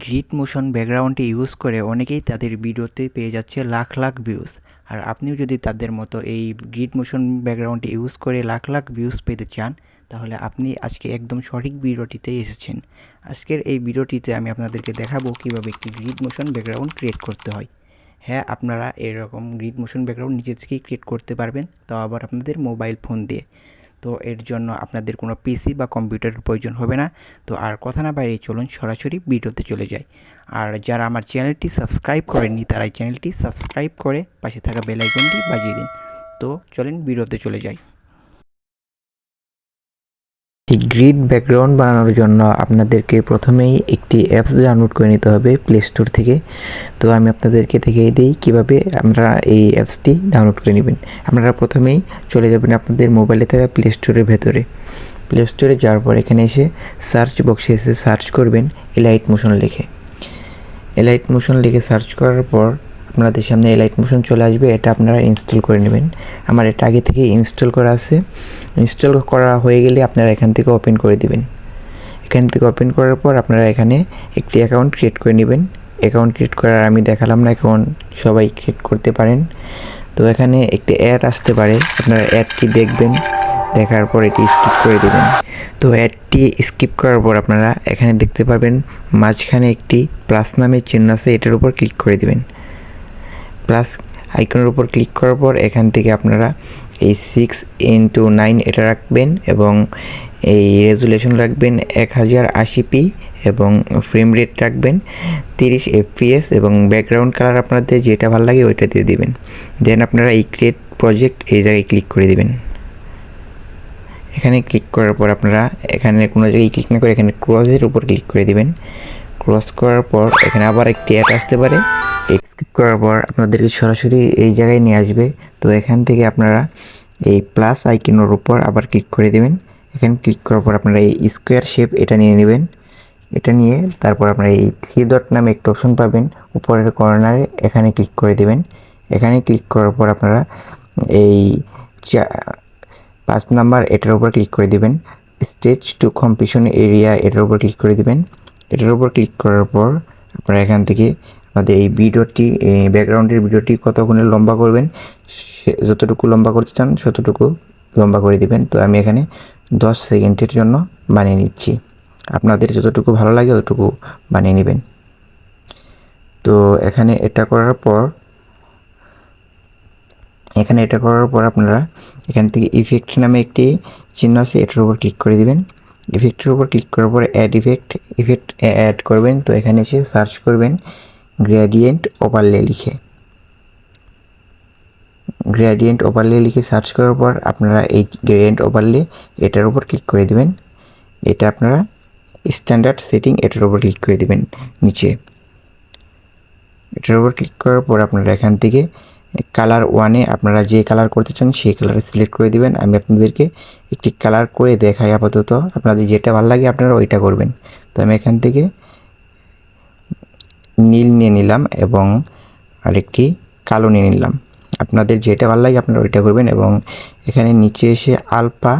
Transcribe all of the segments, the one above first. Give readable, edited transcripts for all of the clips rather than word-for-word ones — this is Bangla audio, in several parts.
গ্রিড মোশন ব্যাকগ্রাউন্ডটি ইউজ করে অনেকেই তাদের ভিডিওতে পেয়ে যাচ্ছে লাখ লাখ ভিউজ। আর আপনিও যদি তাদের মতো এই গ্রিড মোশন ব্যাকগ্রাউন্ডটি ইউজ করে লাখ লাখ ভিউজ পেতে চান, তাহলে আপনি আজকে একদম সঠিক ভিডিওটিতে এসেছেন। আজকের এই ভিডিওটিতে আমি আপনাদেরকে দেখাবো কিভাবে একটি গ্রিড মোশন ব্যাকগ্রাউন্ড ক্রিয়েট করতে হয়। হ্যাঁ, আপনারা এরকম গ্রিড মোশন ব্যাকগ্রাউন্ড নিজে থেকেই ক্রিয়েট করতে পারবেন, তাও আবার আপনাদের মোবাইল ফোন দিয়ে। তো এর জন্য আপনাদের কোনো পিসি বা কম্পিউটারের প্রয়োজন হবে না। তো আর কথা না বাইরে চলুন সরাসরি ভিডিওতে চলে যাই। আর যারা আমার চ্যানেলটি সাবস্ক্রাইব করেননি তারা এই চ্যানেলটি সাবস্ক্রাইব করে পাশে থাকা বেল আইকনটি বাজিয়ে দিন। তো চলেন ভিডিওতে চলে যাই। এই গ্রিড ব্যাকগ্রাউন্ড বানানোর জন্য আপনাদেরকে প্রথমেই একটি অ্যাপস ডাউনলোড করে নিতে হবে প্লে স্টোর থেকে। তো আমি আপনাদেরকে দেখিয়ে দিই কীভাবে আপনারা এই অ্যাপসটি ডাউনলোড করে নেবেন। আপনারা প্রথমেই চলে যাবেন আপনাদের মোবাইলে থাকা প্লে স্টোরের ভেতরে। প্লে স্টোরে যাওয়ার পর এখানে এসে সার্চ বক্সে এসে সার্চ করবেন এলাইট মোশন লিখে। এলাইট মোশন লিখে সার্চ করার পর আপনাদের সামনে এলাইট মোশন চলে আসবে। এটা আপনারা ইনস্টল করে নেবেন। আমার এটা আগে থেকে ইনস্টল করা আছে। ইনস্টল করা হয়ে গেলে আপনারা এখান থেকে ওপেন করে দিবেন। এখান থেকে ওপেন করার পর আপনারা এখানে একটি অ্যাকাউন্ট ক্রিয়েট করে নেবেন। অ্যাকাউন্ট ক্রিয়েট করার আমি দেখালাম না, অ্যাকাউন্ট সবাই ক্রিয়েট করতে পারেন। তো এখানে একটি অ্যাড আসতে পারে, আপনারা অ্যাডটি দেখবেন, দেখার পর এটি স্কিপ করে দেবেন। তো অ্যাডটি স্কিপ করার পর আপনারা এখানে দেখতে পারবেন মাঝখানে একটি প্লাস নামের চিহ্ন আছে, এটার উপর ক্লিক করে দেবেন। প্লাস আইকনের উপর ক্লিক করার পর এখান থেকে আপনারা এই 6:9 এটা রাখবেন এবং এই রেজুলেশন রাখবেন 1080p এবং ফ্রেম রেট রাখবেন 30 fps এবং ব্যাকগ্রাউন্ড কালার আপনাদের যেটা ভালো লাগে ওইটা দিয়ে দিবেন। দেন আপনারা এই ক্রিয়েট প্রজেক্ট এই জায়গায় ক্লিক করে দিবেন। এখানে ক্লিক করার পর আপনারা এখানে কোনো জায়গায় ক্লিক না করে এখানে ক্রসের উপর ক্লিক করে দিবেন। ক্রস করার পর এখানে আবার একটি অ্যাড আসতে পারে, স্কিপ করার পর আপনাদেরকে সরাসরি এই জায়গায় নিয়ে আসবে। তো এখান থেকে আপনারা এই প্লাস আইকনের উপর আবার ক্লিক করে দেবেন। এখানে ক্লিক করার পর আপনারা এই স্কোয়ার শেপ এটা নিয়ে নেবেন। এটা নিয়ে তারপর আপনারা এই 3 ডট নামে একটা অপশন পাবেন উপরের কর্নারে, এখানে ক্লিক করে দেবেন। এখানে ক্লিক করার পর আপনারা এই 5 নাম্বার এটার উপর ক্লিক করে দিবেন। স্টেজ টু কম্পিটিশন এরিয়া এটার উপর ক্লিক করে দিবেন। এটার উপর ক্লিক করার পর আপনারা এখান থেকে আমাদের এই ভিডিওটি ব্যাকগ্রাউন্ডের ভিডিওটি কতক্ষণ লম্বা করবেন, যতটুকু লম্বা করতে চান ততটুকু লম্বা করে দিবেন। তো আমি এখানে 10 সেকেন্ডের জন্য বানিয়ে নিচ্ছি। আপনাদের যতটুকু ভালো লাগে ততটুকু বানিয়ে নেবেন। তো এখানে এটা করার পর আপনারা এখান থেকে ইফেক্ট নামে একটি চিহ্ন আছে, এটার উপর ক্লিক করে দিবেন। ইফেক্টের উপর ক্লিক করার পর অ্যাড ইফেক্ট অ্যাড করবেন। তো এখানে এসে সার্চ করবেন গ্রেডিয়েন্ট ওভারলে লিখে সার্চ করার পর আপনারা এই গ্রেডিয়েন্ট ওভারলে এটার উপর ক্লিক করে দিবেন। এটা আপনারা স্ট্যান্ডার্ড সেটিং এটার উপর ক্লিক করে দিবেন নিচে। এটার উপর ক্লিক করার পর আপনারা এখান থেকে কালার 1-এ আপনারা যে কালার করতে চান সেই কালার সিলেক্ট করে দিবেন। আমি আপনাদেরকে একটি কালার করে দেখাই আপাতত, আপনাদের যেটা ভালো লাগে আপনারা ওইটা করবেন। তো আমি এখান থেকে নীল নিয়ে নিলাম এবং আরেকটি কালো নিয়ে নিলাম। আপনাদের যেটা ভালো লাগে আপনারা ওইটা করবেন এবং এখানে নিচে এসে আলফা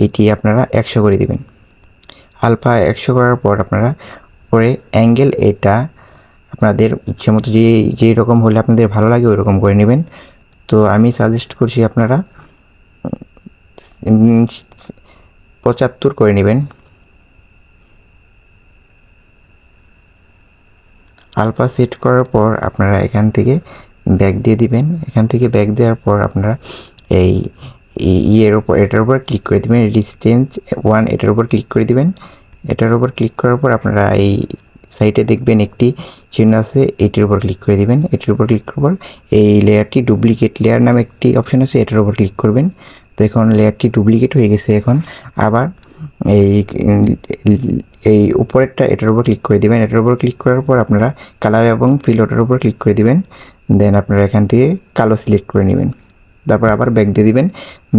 এটি আপনারা 100 করে দিবেন। আলফা 100 করার পর আপনারা পরে অ্যাঙ্গেল এটা আপনাদের ইচ্ছে মতো যেই রকম হলে আপনাদের ভালো লাগে ওই রকম করে নেবেন। তো আমি সাজেস্ট করছি আপনারা 75 করে নেবেন। আলফা সেট করার পর আপনারা এখান থেকে ব্যাক দিয়ে দিবেন। এখান থেকে ব্যাক দেওয়ার পর আপনারা এই এটার উপর ক্লিক করে দিবেন। ডিসটেন্স 1 এটার উপর ক্লিক করে দিবেন। এটার উপর ক্লিক করার পর আপনারা এই সাইটে দেখবেন একটি চিহ্ন আছে, এটির উপর ক্লিক করে দিবেন। এটির উপর ক্লিক করার পর এই লেয়ারটি ডুপ্লিকেট লেয়ার নামে একটি অপশন আছে, এটার উপর ক্লিক করবেন। তো এখন লেয়ারটি ডুপ্লিকেট হয়ে গেছে। এখন আবার এই উপরেরটা এটার উপর ক্লিক করে দিবেন। এটার উপর ক্লিক করার পর আপনারা কালার এবং ফিল্টারের উপর ক্লিক করে দিবেন। দেন আপনারা এখান থেকে কালো সিলেক্ট করে নেবেন। তারপর আবার ব্যাক দিয়ে দিবেন।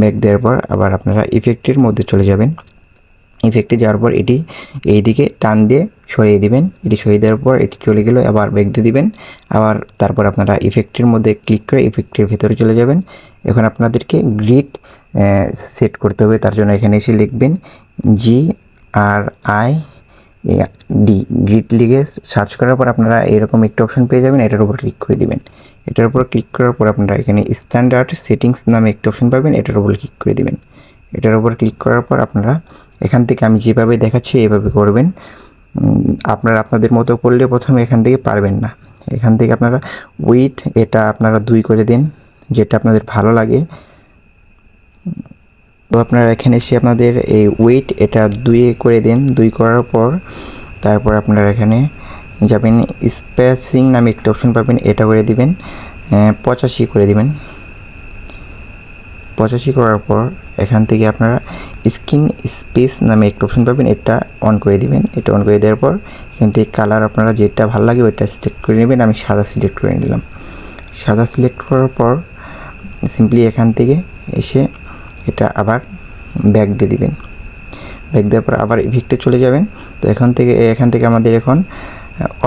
ব্যাক দেওয়ার পর আবার আপনারা ইফেক্টের মধ্যে চলে যাবেন। ইফেক্টে যাওয়ার পর এটি এইদিকে টান দিয়ে সরিয়ে দিবেন। এটি সরিয়ে দেওয়ার পর এটি চলে গেল, আবার ব্যাক দিয়ে দিবেন। আবার তারপর আপনারা ইফেক্টের মধ্যে ক্লিক করে ইফেক্টের ভেতরে চলে যাবেন। এখন আপনাদেরকে গ্রিড সেট করতে হবে। তার জন্য এখানে এসে লিখবেন GRID ডি গ্রিড লিখে সার্চ করার পর আপনারা এরকম একটা অপশন পেয়ে যাবেন, এটার উপর ক্লিক করে দিবেন। এটার উপর ক্লিক করার পর আপনারা এখানে স্ট্যান্ডার্ড সেটিংস নামে একটা অপশন পাবেন, এটার উপর ক্লিক করে দিবেন। এটার উপর ক্লিক করার পর আপনারা এখান থেকে আমি যেভাবে দেখাচ্ছি এভাবে করবেন। আপনারা আপনাদের মতো করলে প্রথমে এখান থেকে পারবেন না। এখান থেকে আপনারা উইথ এটা আপনারা 2 করে দিন, যেটা আপনাদের ভালো লাগে। তো আপনারা এখানে এসে আপনাদের এই ওয়েট এটা 2 করে দিন। 2 করার পর তারপর আপনারা এখানে যাবেন, স্পেসিং নামে একটা অপশন পাবেন, এটা করে দিবেন 85 করে দিবেন। 85 করার পর এখান থেকে আপনারা স্ক্রিন স্পেস নামে একটা অপশন পাবেন, এটা অন করে দিবেন। এটা অন করে দেওয়ার পর এখান থেকে কালার আপনারা যেটা ভালো লাগে ওইটা সিলেক্ট করে নেবেন। আমি সাদা সিলেক্ট করে নিলাম। সাদা সিলেক্ট করার পর সিম্পলি এখান থেকে এসে এটা আবার ব্যাক দিয়ে দিবেন। ব্যাক দেওয়ার পর আবার ইফেক্টে চলে যাবেন। তো এখান থেকে আমাদের এখন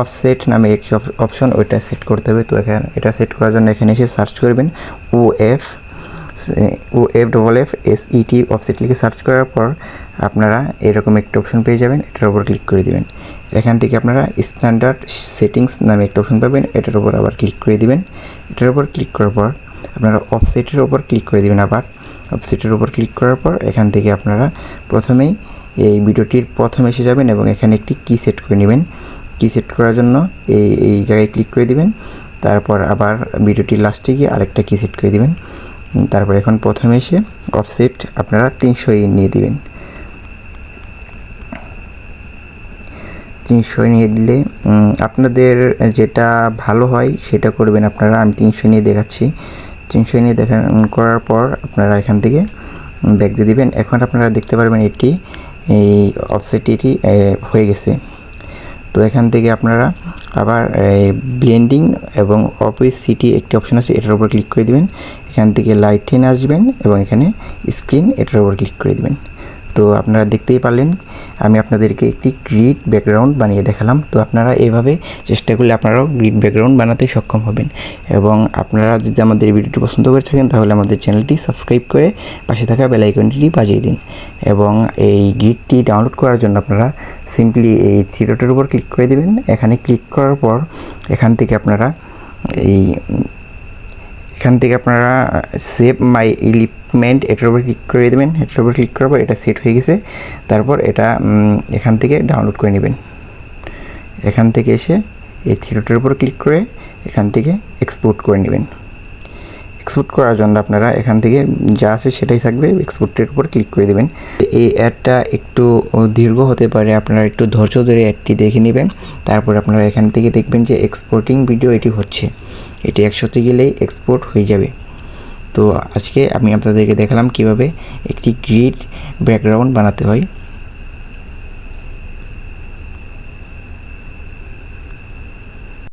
অফসেট নামে একটি অপশন, ওইটা সেট করতে হবে। তো এখানে এটা সেট করার জন্য এখানে এসে সার্চ করবেন OFFSET অফসেট লিখে সার্চ করার পর আপনারা এরকম একটা অপশন পেয়ে যাবেন, এটার উপর ক্লিক করে দিবেন। এখান থেকে আপনারা স্ট্যান্ডার্ড সেটিংস নামে একটা অপশন পাবেন, এটার উপর আবার ক্লিক করে দিবেন। এটার উপর ক্লিক করার পর আপনারা অফসেটের উপর ক্লিক করে দিবেন। আবার অফসেটের উপর ক্লিক করার পর এখান থেকে আপনারা প্রথমেই এই ভিডিওটির প্রথমে এসে যাবেন এবং এখানে একটি কি সেট করে নেবেন। কি সেট করার জন্য এই জায়গায় ক্লিক করে দিবেন। তারপর আবার ভিডিওটির লাস্টে গিয়ে আরেকটা কি সেট করে দিবেন। তারপর এখন প্রথমে এসে অফসেট আপনারা 300 নিয়ে দিবেন। 300 নিয়ে দিলে আপনাদের যেটা ভালো হয় সেটা করবেন আপনারা। আমি 300 নিয়ে দেখাচ্ছি। 300 নিয়ে করার পর আপনারা এখান থেকে ব্যাক দিয়ে দিবেন। এখন আপনারা দেখতে পারবেন এই অফসেটটি হয়ে গেছে। তো এখান থেকে আপনারা আবার ব্লেন্ডিং এবং অপেসিটি একটি অপশন আছে, এটার উপর ক্লিক করে দিবেন। এখান থেকে লাইটেন আসবেন এবং এখানে স্ক্রিন এটার উপর ক্লিক করে দিবেন। তো আপনারা দেখতেই পারলেন আমি আপনাদেরকে একটি গ্রিড ব্যাকগ্রাউন্ড বানিয়ে দেখালাম। তো আপনারা এইভাবে চেষ্টা করলে আপনারাও গ্রিড ব্যাকগ্রাউন্ড বানাতে সক্ষম হবেন। এবং আপনারা যদি আমাদের ভিডিওটি পছন্দ করে থাকেন তাহলে আমাদের চ্যানেলটি সাবস্ক্রাইব করে পাশে থাকা বেল আইকনটি বাজিয়ে দিন। এবং এই গ্রিডটি ডাউনলোড করার জন্য আপনারা সিম্পলি এই থ্রি ডটের উপর ক্লিক করে দেবেন। এখানে ক্লিক করার পর এখান থেকে আপনারা সেভ মাই এলিমেন্ট এটার উপর ক্লিক করে দেবেন। এটার উপর ক্লিক করার পর এটা সেট হয়ে গেছে। তারপর এটা এখান থেকে ডাউনলোড করে নেবেন। এখান থেকে এসে এই থ্রি ডটের উপর ক্লিক করে এখান থেকে এক্সপোর্ট করে নেবেন। এক্সপোর্ট করার জন্য আপনারা এখান থেকে যা আছে সেটাই থাকবে, এক্সপোর্টের উপর ক্লিক করে দেবেন। এই অ্যাডটা একটু দীর্ঘ হতে পারে, আপনারা একটু ধৈর্য ধরে অ্যাডটি দেখে নেবেন। তারপর আপনারা এখান থেকে দেখবেন যে এক্সপোর্টিং ভিডিও এটি হচ্ছে, এটি 100তে গেলেই এক্সপোর্ট হয়ে যাবে। তো আজকে আমি আপনাদেরকে দেখালাম কিভাবে একটি গ্রিড ব্যাকগ্রাউন্ড বানাতে হয়।